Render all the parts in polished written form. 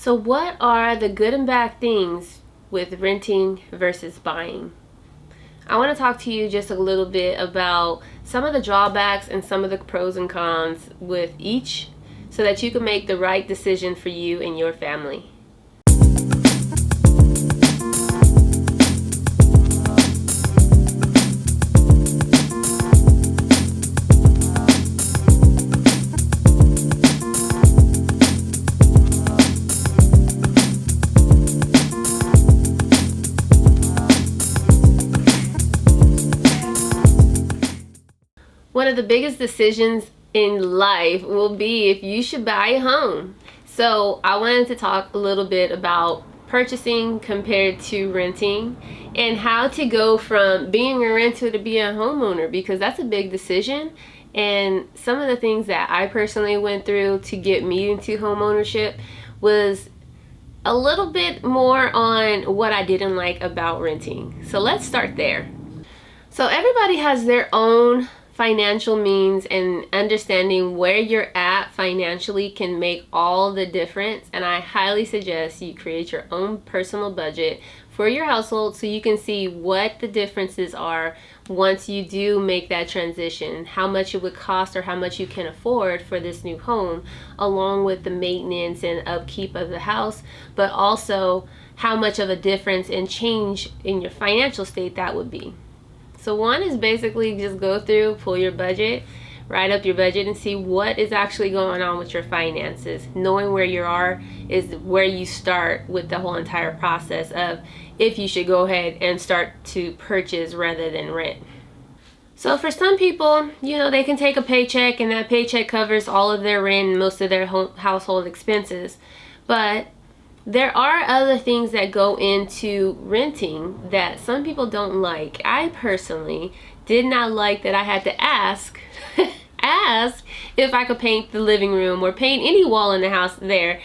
So what are the good and bad things with renting versus buying? I want to talk to you just a little bit about some of the drawbacks and some of the pros and cons with each so that you can make the right decision for you and your family. One of the biggest decisions in life will be if you should buy a home. So I wanted to talk a little bit about purchasing compared to renting and how to go from being a renter to being a homeowner, because that's a big decision. And some of the things that I personally went through to get me into home ownership was a little bit more on what I didn't like about renting. So let's start there. So everybody has their own financial means, and understanding where you're at financially can make all the difference. And I highly suggest you create your own personal budget for your household so you can see what the differences are once you do make that transition, how much it would cost or how much you can afford for this new home, along with the maintenance and upkeep of the house, but also how much of a difference and change in your financial state that would be. So one is basically just go through, pull your budget, write up your budget, and see what is actually going on with your finances. Knowing where you are is where you start with the whole entire process of if you should go ahead and start to purchase rather than rent. So for some people, they can take a paycheck and that paycheck covers all of their rent and most of their household expenses. But there are other things that go into renting that some people don't like. I personally did not like that I had to ask if I could paint the living room or paint any wall in the house there.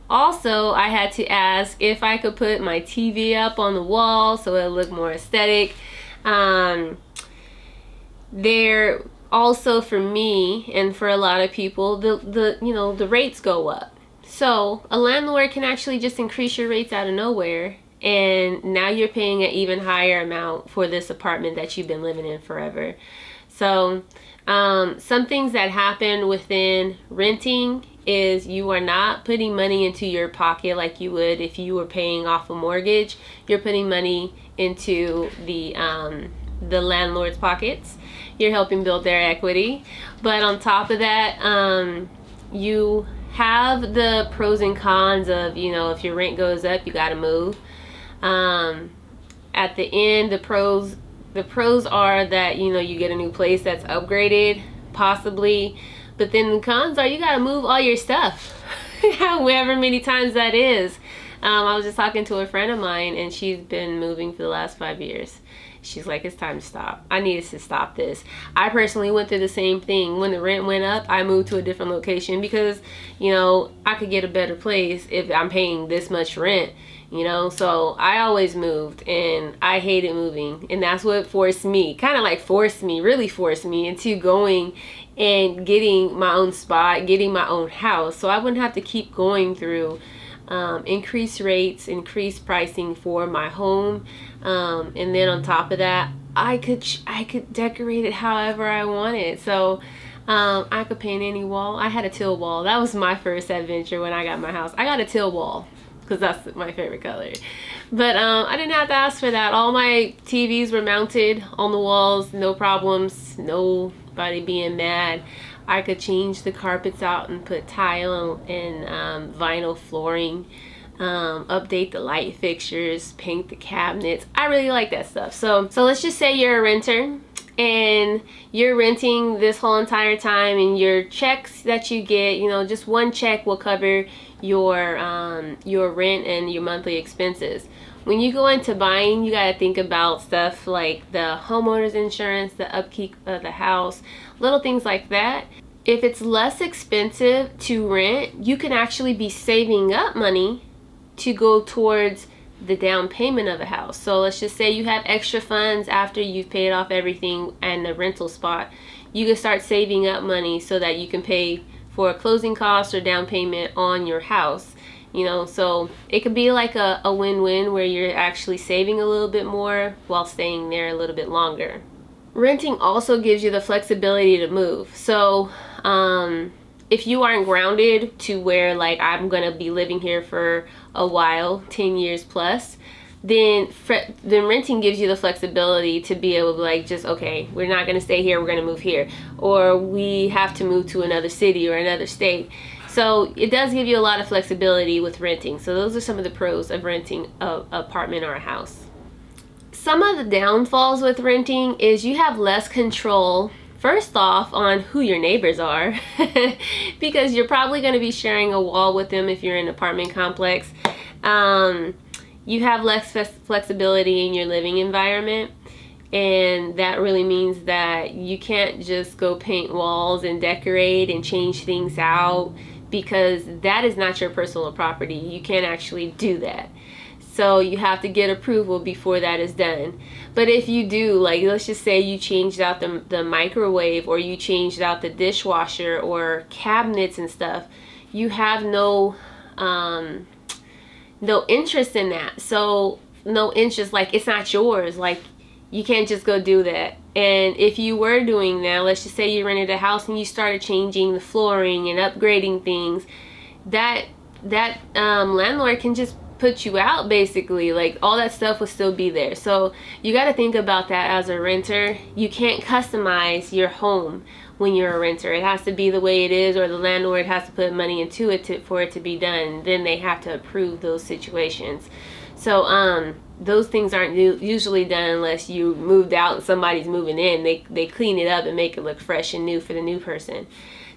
Also, I had to ask if I could put my TV up on the wall so it looked more aesthetic. There also, for me and for a lot of people, the rates go up. So a landlord can actually just increase your rates out of nowhere, and now you're paying an even higher amount for this apartment that you've been living in forever. So some things that happen within renting is you are not putting money into your pocket like you would if you were paying off a mortgage. You're putting money into the landlord's pockets. You're helping build their equity. But on top of that, you have the pros and cons of, if your rent goes up, you got to move. At the end, the pros are that, you get a new place that's upgraded, possibly. But then the cons are you got to move all your stuff, however many times that is. I was just talking to a friend of mine, and she's been moving for the last 5 years. She's like, it's time to stop. I needed to stop this. I personally went through the same thing. When the rent went up, I moved to a different location because, I could get a better place if I'm paying this much rent, So I always moved, and I hated moving. And that's what really forced me into going and getting my own spot, getting my own house. So I wouldn't have to keep going through increased rates, increased pricing for my home, and then on top of that, I could decorate it however I wanted. So I could paint any wall. I had a teal wall. That was my first adventure when I got my house. I got a teal wall because that's my favorite color. But I didn't have to ask for that. All my TVs were mounted on the walls, no problems, nobody being mad. I could change the carpets out and put tile and vinyl flooring, update the light fixtures, paint the cabinets. I really like that stuff. So let's just say you're a renter and you're renting this whole entire time, and your checks that you get, just one check will cover your rent and your monthly expenses. When you go into buying, you got to think about stuff like the homeowner's insurance, the upkeep of the house, little things like that. If it's less expensive to rent, you can actually be saving up money to go towards the down payment of a house. So let's just say you have extra funds after you've paid off everything and the rental spot. You can start saving up money so that you can pay for a closing cost or down payment on your house. you know, so it could be like a win-win where you're actually saving a little bit more while staying there a little bit longer. Renting also gives you the flexibility to move. So if you aren't grounded to where like I'm gonna be living here for a while, 10 years plus, then renting gives you the flexibility to be able to like just, okay, we're not gonna stay here, we're gonna move here, or we have to move to another city or another state. So it does give you a lot of flexibility with renting. So those are some of the pros of renting an apartment or a house. Some of the downfalls with renting is you have less control, first off, on who your neighbors are because you're probably going to be sharing a wall with them if you're in an apartment complex. You have less flexibility in your living environment, and that really means that you can't just go paint walls and decorate and change things out, because that is not your personal property. You can't actually do that. So you have to get approval before that is done. But if you do, like let's just say you changed out the microwave, or you changed out the dishwasher or cabinets and stuff, you have no interest in that. So no interest, like it's not yours. Like you can't just go do that. And if you were doing that, let's just say you rented a house and you started changing the flooring and upgrading things, that landlord can just put you out basically. Like all that stuff will still be there. So you got to think about that as a renter. You can't customize your home when you're a renter. It has to be the way it is, or the landlord has to put money into it for it to be done. Then they have to approve those situations. So those things aren't usually done unless you moved out and somebody's moving in. They clean it up and make it look fresh and new for the new person.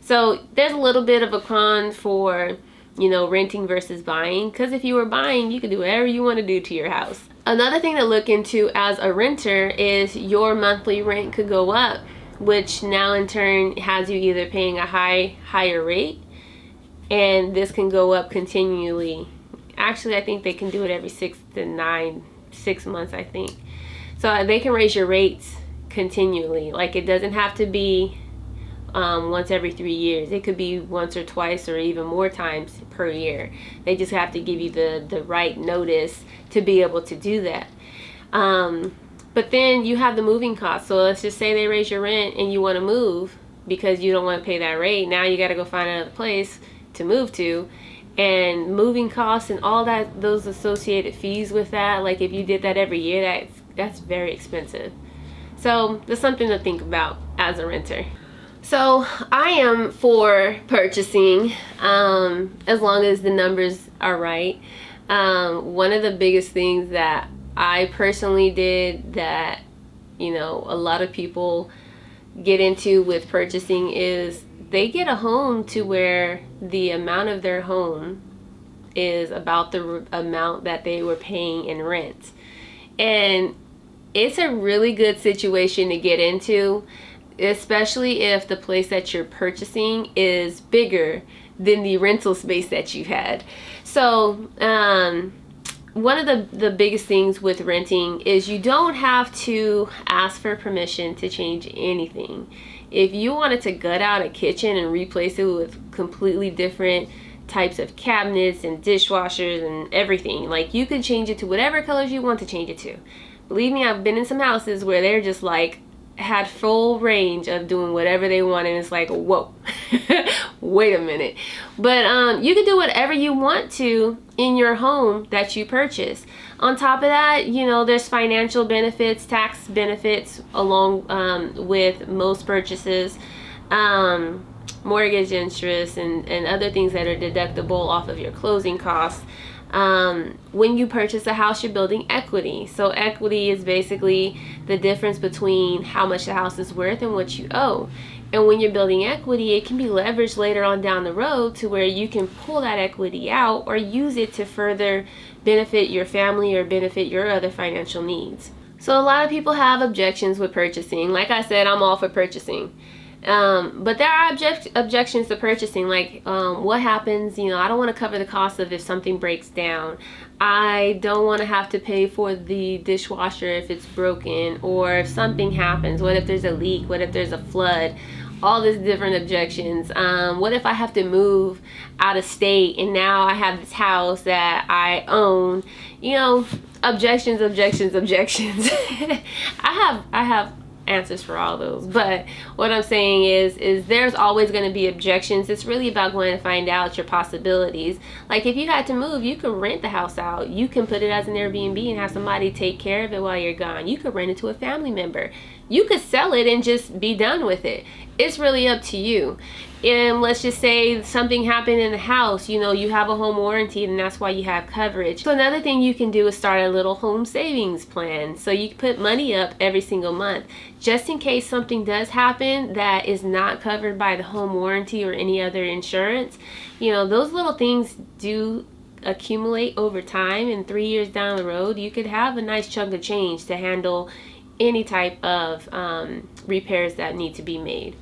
So there's a little bit of a con for, you know, renting versus buying, because if you were buying, you could do whatever you want to do to your house. Another thing to look into as a renter is your monthly rent could go up, which now in turn has you either paying a higher rate, and this can go up continually. Actually, I think they can do it every 6 months, I think. So they can raise your rates continually. Like it doesn't have to be once every 3 years. It could be once or twice or even more times per year. They just have to give you the right notice to be able to do that. But then you have the moving costs. So let's just say they raise your rent and you want to move because you don't want to pay that rate. Now you got to go find another place to move to. And moving costs and all that, those associated fees with that, like if you did that every year, that's very expensive. So there's something to think about as a renter. So I am for purchasing, as long as the numbers are right. One of the biggest things that I personally did that, you know, a lot of people get into with purchasing is they get a home to where the amount of their home is about the amount that they were paying in rent. And it's a really good situation to get into, especially if the place that you're purchasing is bigger than the rental space that you had. So one of the biggest things with renting is you don't have to ask for permission to change anything. If you wanted to gut out a kitchen and replace it with completely different types of cabinets and dishwashers and everything, like you could change it to whatever colors you want to change it to. Believe me, I've been in some houses where they're just like had full range of doing whatever they want, and it's like, whoa, wait a minute. But you can do whatever you want to in your home that you purchase. On top of that, you know, there's financial benefits, tax benefits along with most purchases, mortgage interest and other things that are deductible off of your closing costs. When you purchase a house, you're building equity. So equity is basically the difference between how much the house is worth and what you owe. And when you're building equity, it can be leveraged later on down the road to where you can pull that equity out or use it to further benefit your family or benefit your other financial needs. So a lot of people have objections with purchasing. Like I said, I'm all for purchasing. But there are objections to purchasing, like what happens, you know, I don't want to cover the cost of if something breaks down. I don't want to have to pay for the dishwasher if it's broken, or if something happens. What if there's a leak? What if there's a flood? all these different objections. What if I have to move out of state and now I have this house that I own? You know, objections. I have answers for all those, but what I'm saying is there's always going to be objections. It's really about going to find out your possibilities. Like if you had to move, you can rent the house out, you can put it as an Airbnb and have somebody take care of it while you're gone. You could rent it to a family member, you could sell it and just be done with it. It's really up to you. And let's just say something happened in the house, you know, you have a home warranty and that's why you have coverage. So another thing you can do is start a little home savings plan. So you put money up every single month just in case something does happen that is not covered by the home warranty or any other insurance. You know, those little things do accumulate over time, and 3 years down the road you could have a nice chunk of change to handle any type of repairs that need to be made.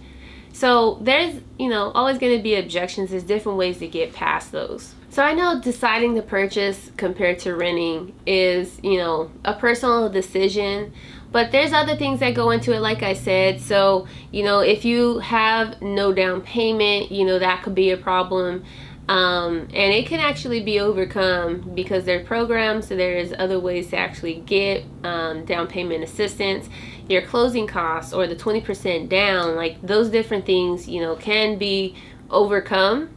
So there's, you know, always going to be objections. There's different ways to get past those. So I know deciding to purchase compared to renting is, you know, a personal decision, but there's other things that go into it, like I said. So, you know, if you have no down payment, you know, that could be a problem. And it can actually be overcome because there are programs, so there's other ways to actually get down payment assistance. Your closing costs or the 20% down, like those different things, you know, can be overcome,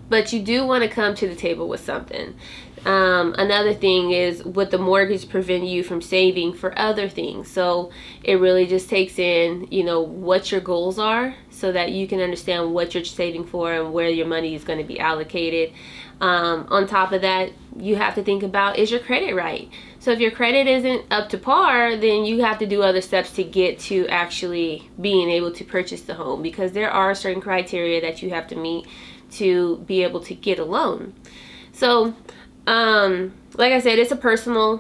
but you do want to come to the table with something. Another thing is, would the mortgage prevent you from saving for other things? So it really just takes in, you know, what your goals are so that you can understand what you're saving for and where your money is going to be allocated. On top of that, you have to think about, is your credit right? So if your credit isn't up to par, then you have to do other steps to get to actually being able to purchase the home, because there are certain criteria that you have to meet to be able to get a loan. So like I said, it's a personal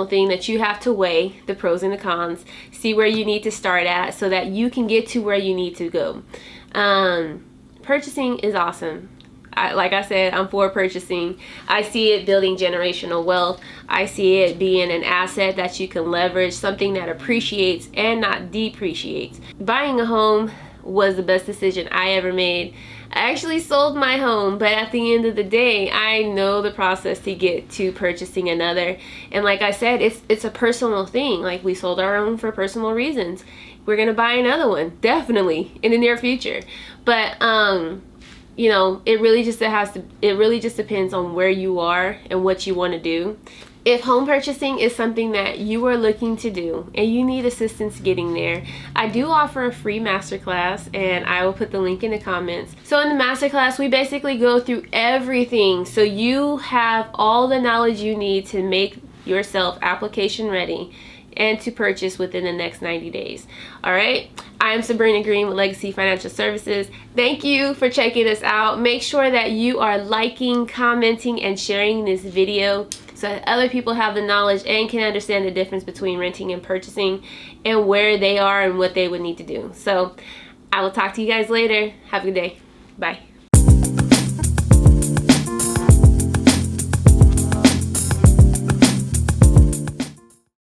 thing that you have to weigh the pros and the cons, see where you need to start at so that you can get to where you need to go. Purchasing is awesome. Like I said, I'm for purchasing. I see it building generational wealth. I see it being an asset that you can leverage, something that appreciates and not depreciates. Buying a home was the best decision I ever made. I actually sold my home, but at the end of the day, I know the process to get to purchasing another. And like I said, it's a personal thing. Like, we sold our own for personal reasons. We're gonna buy another one, definitely, in the near future. But you know, it really just depends on where you are and what you want to do. If home purchasing is something that you are looking to do and you need assistance getting there, I do offer a free masterclass, and I will put the link in the comments. So in the masterclass, we basically go through everything so you have all the knowledge you need to make yourself application ready and to purchase within the next 90 days. All right. I am Sabrina Green with Legacy Financial Services. Thank you for checking us out. Make sure that you are liking, commenting, and sharing this video so that other people have the knowledge and can understand the difference between renting and purchasing and where they are and what they would need to do. So I will talk to you guys later. Have a good day. Bye.